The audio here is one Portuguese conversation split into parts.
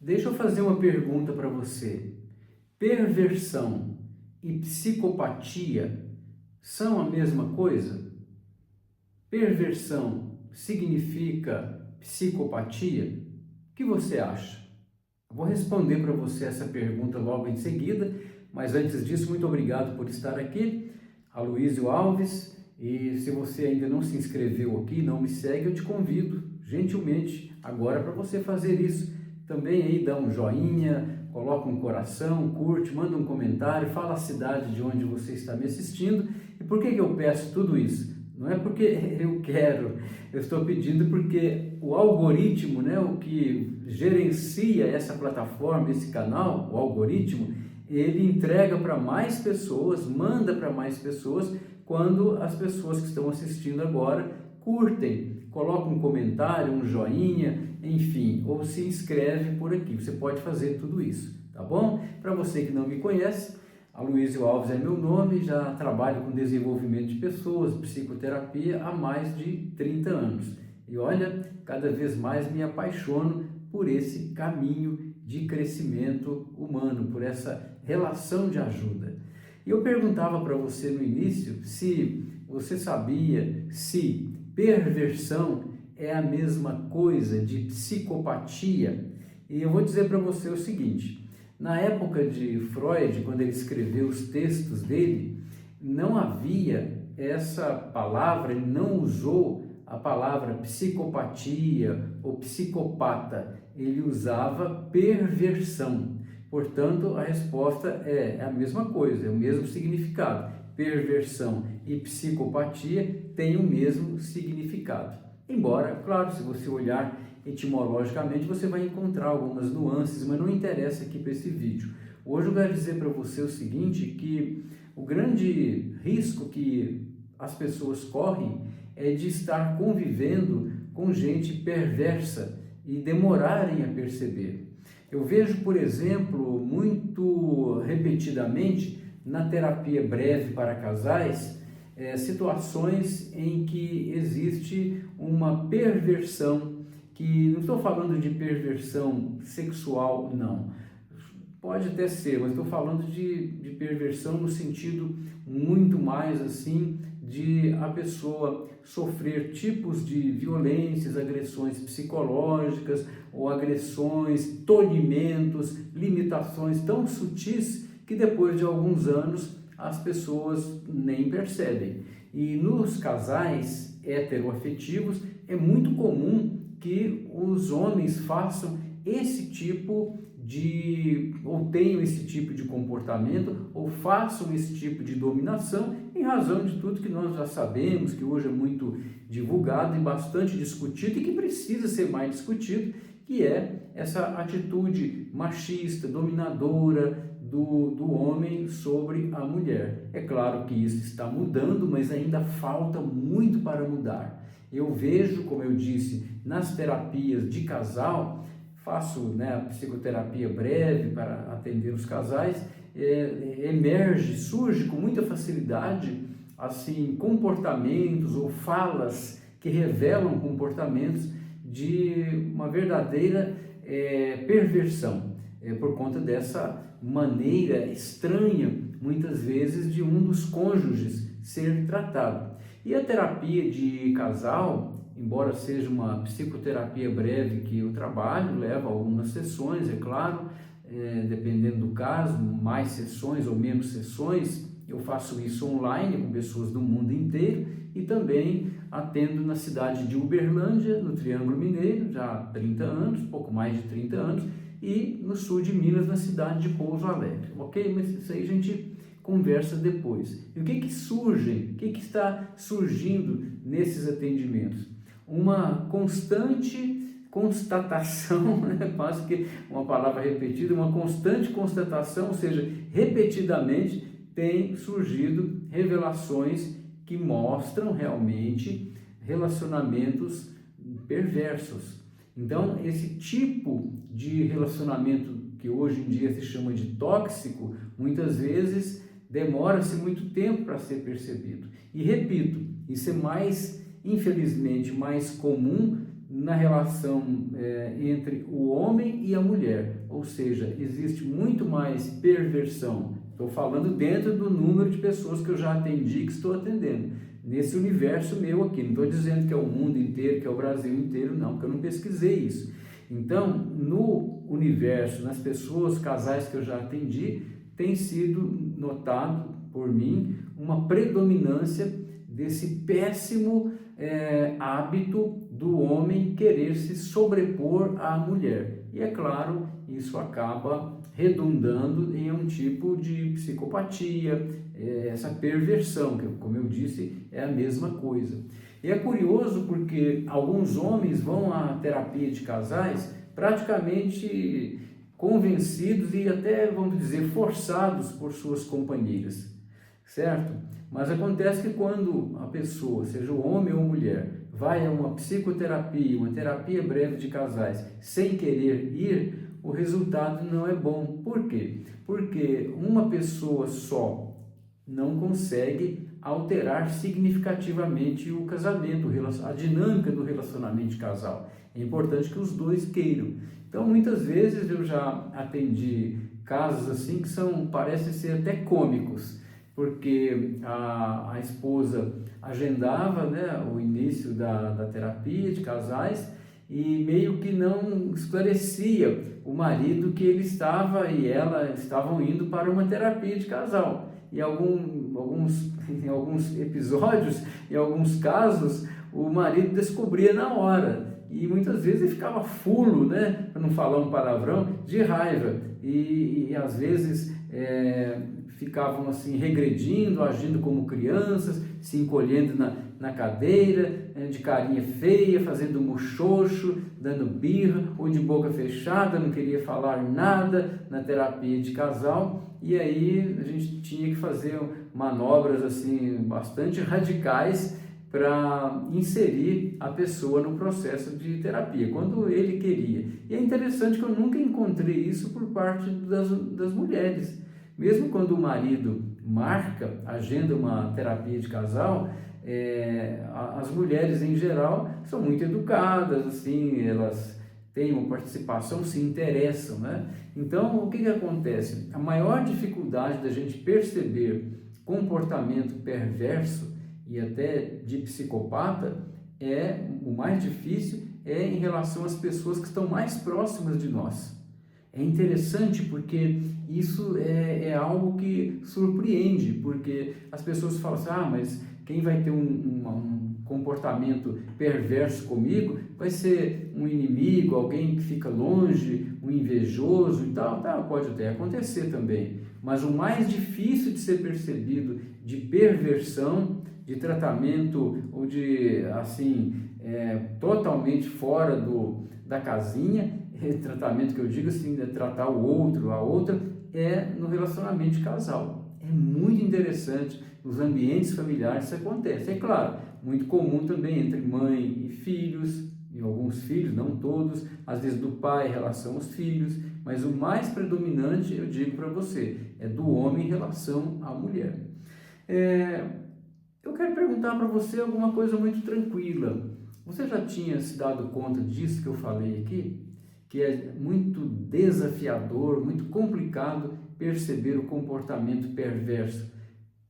Deixa eu fazer uma pergunta para você. Perversão e psicopatia são a mesma coisa? Perversão significa psicopatia? O que você acha? Eu vou responder para você essa pergunta logo em seguida, mas antes disso, muito obrigado por estar aqui, Aloysio Alves, e se você ainda não se inscreveu aqui, não me segue, eu te convido gentilmente agora para você fazer isso. Também aí dá um joinha, coloca um coração, curte, manda um comentário, fala a cidade de onde você está me assistindo. E por que eu peço tudo isso? Não é porque eu quero, eu estou pedindo porque o algoritmo, né, o que gerencia essa plataforma, esse canal, o algoritmo, ele entrega para mais pessoas, manda para mais pessoas, quando as pessoas que estão assistindo agora curtem, colocam um comentário, um joinha, enfim, ou se inscreve por aqui. Você pode fazer tudo isso, tá bom? Para você que não me conhece, Aloysio Alves é meu nome, já trabalho com desenvolvimento de pessoas, psicoterapia há mais de 30 anos. E olha, cada vez mais me apaixono por esse caminho de crescimento humano, por essa relação de ajuda. E eu perguntava para você no início se você sabia se perversão é a mesma coisa de psicopatia. E eu vou dizer para você o seguinte: na época de Freud, quando ele escreveu os textos dele, não havia essa palavra, ele não usou a palavra psicopatia ou psicopata, ele usava perversão. Portanto, a resposta é a mesma coisa, é o mesmo significado. Perversão e psicopatia têm o mesmo significado. Embora, claro, se você olhar etimologicamente, você vai encontrar algumas nuances, mas não interessa aqui para esse vídeo. Hoje eu quero dizer para você o seguinte, que o grande risco que as pessoas correm é de estar convivendo com gente perversa e demorarem a perceber. Eu vejo, por exemplo, muito repetidamente na terapia breve para casais, situações em que existe uma perversão, que não estou falando de perversão sexual, não. Pode até ser, mas estou falando de perversão no sentido muito mais assim, de a pessoa sofrer tipos de violências, agressões psicológicas ou agressões, tolhimentos, limitações tão sutis que depois de alguns anos as pessoas nem percebem. E nos casais heteroafetivos é muito comum que os homens façam esse tipo de, ou tenham esse tipo de comportamento, ou façam esse tipo de dominação, em razão de tudo que nós já sabemos, que hoje é muito divulgado e bastante discutido e que precisa ser mais discutido, que é essa atitude machista, dominadora do homem sobre a mulher. É claro que isso está mudando, mas ainda falta muito para mudar. Eu vejo, como eu disse, nas terapias de casal, faço a psicoterapia breve para atender os casais, surge com muita facilidade assim, comportamentos ou falas que revelam comportamentos de uma verdadeira perversão, por conta dessa maneira estranha, muitas vezes, de um dos cônjuges ser tratado. E a terapia de casal, embora seja uma psicoterapia breve que eu trabalho, leva algumas sessões, é claro, dependendo do caso, mais sessões ou menos sessões. Eu faço isso online com pessoas do mundo inteiro e também atendo na cidade de Uberlândia, no Triângulo Mineiro, já há 30 anos, pouco mais de 30 anos, e no sul de Minas, na cidade de Pouso Alegre, ok? Mas isso aí a gente conversa depois. E o que que está surgindo nesses atendimentos? Uma constante constatação, quase que uma palavra repetida, uma constante constatação, ou seja, repetidamente tem surgido revelações que mostram realmente relacionamentos perversos. Então, esse tipo de relacionamento que hoje em dia se chama de tóxico, muitas vezes demora-se muito tempo para ser percebido. E repito, isso é mais, infelizmente, mais comum na relação entre o homem e a mulher, ou seja, existe muito mais perversão. Estou falando dentro do número de pessoas que eu já atendi, que estou atendendo, nesse universo meu aqui. Não estou dizendo que é o mundo inteiro, que é o Brasil inteiro, não, porque eu não pesquisei isso. Então, no universo, nas pessoas, casais que eu já atendi, tem sido notado por mim uma predominância desse péssimo hábito do homem querer se sobrepor à mulher. E é claro, isso acaba redundando em um tipo de psicopatia, essa perversão, que, como eu disse, é a mesma coisa. E é curioso porque alguns homens vão à terapia de casais praticamente convencidos e até, vamos dizer, forçados por suas companheiras, certo? Mas acontece que quando a pessoa, seja o homem ou mulher, vai a uma psicoterapia, uma terapia breve de casais, sem querer ir, o resultado não é bom. Por quê? Porque uma pessoa só não consegue alterar significativamente o casamento, a dinâmica do relacionamento de casal. É importante que os dois queiram. Então, muitas vezes eu já atendi casos assim que parecem ser até cômicos, porque a esposa agendava, né, o início da terapia de casais e meio que não esclarecia o marido que ele estava e ela estavam indo para uma terapia de casal. E em alguns episódios, em alguns casos, o marido descobria na hora. E muitas vezes ele ficava fulo, né, para não falar um palavrão, de raiva. E às vezes ficavam assim regredindo, agindo como crianças, se encolhendo na cadeira, de carinha feia, fazendo muxoxo, dando birra, ou de boca fechada, não queria falar nada na terapia de casal. E aí a gente tinha que fazer manobras assim bastante radicais para inserir a pessoa no processo de terapia, quando ele queria. E é interessante que eu nunca encontrei isso por parte das mulheres. Mesmo quando o marido agenda uma terapia de casal, as mulheres em geral são muito educadas, assim, elas têm uma participação, se interessam, né? Então, o que acontece? A maior dificuldade da gente perceber comportamento perverso e até de psicopata o mais difícil em relação às pessoas que estão mais próximas de nós. É interessante porque isso é algo que surpreende, porque as pessoas falam assim, mas quem vai ter um comportamento perverso comigo vai ser um inimigo, alguém que fica longe, um invejoso e tal, pode até acontecer também. Mas o mais difícil de ser percebido de perversão, de tratamento ou de, assim, totalmente fora da casinha, tratamento que eu digo assim, de tratar o outro, a outra, no relacionamento de casal. É muito interessante, nos ambientes familiares isso acontece. É claro, muito comum também entre mãe e filhos, e alguns filhos, não todos, às vezes do pai em relação aos filhos, mas o mais predominante, eu digo para você, é do homem em relação à mulher. Eu quero perguntar para você alguma coisa muito tranquila. Você já tinha se dado conta disso que eu falei aqui? Que é muito desafiador, muito complicado perceber o comportamento perverso,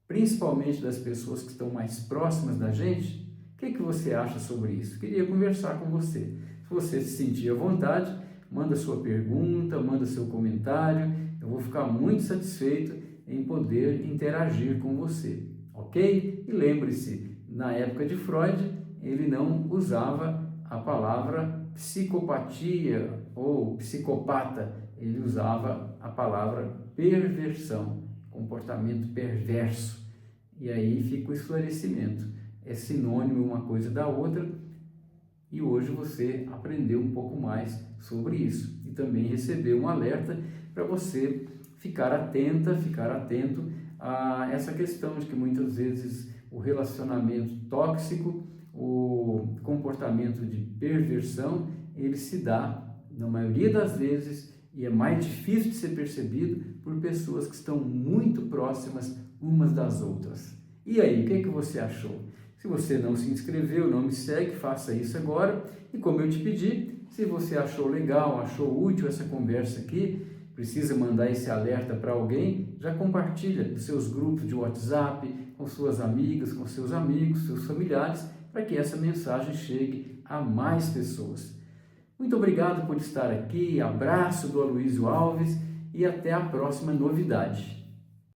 principalmente das pessoas que estão mais próximas da gente. O que você acha sobre isso? Queria conversar com você. Se você se sentir à vontade, manda sua pergunta, manda seu comentário. Eu vou ficar muito satisfeito em poder interagir com você, ok? E lembre-se, na época de Freud, ele não usava a palavra psicopatia ou psicopata, ele usava a palavra perversão, comportamento perverso. E aí fica o esclarecimento. É sinônimo uma coisa da outra e hoje você aprendeu um pouco mais sobre isso e também recebeu um alerta para você ficar atento a essa questão de que muitas vezes o relacionamento tóxico, o comportamento de perversão, ele se dá, na maioria das vezes, e é mais difícil de ser percebido por pessoas que estão muito próximas umas das outras. E aí, o que você achou? Se você não se inscreveu, não me segue, faça isso agora. E como eu te pedi, se você achou legal, achou útil essa conversa aqui, precisa mandar esse alerta para alguém, já compartilha nos seus grupos de WhatsApp, com suas amigas, com seus amigos, seus familiares, para que essa mensagem chegue a mais pessoas. Muito obrigado por estar aqui, abraço do Aloysio Alves e até a próxima novidade.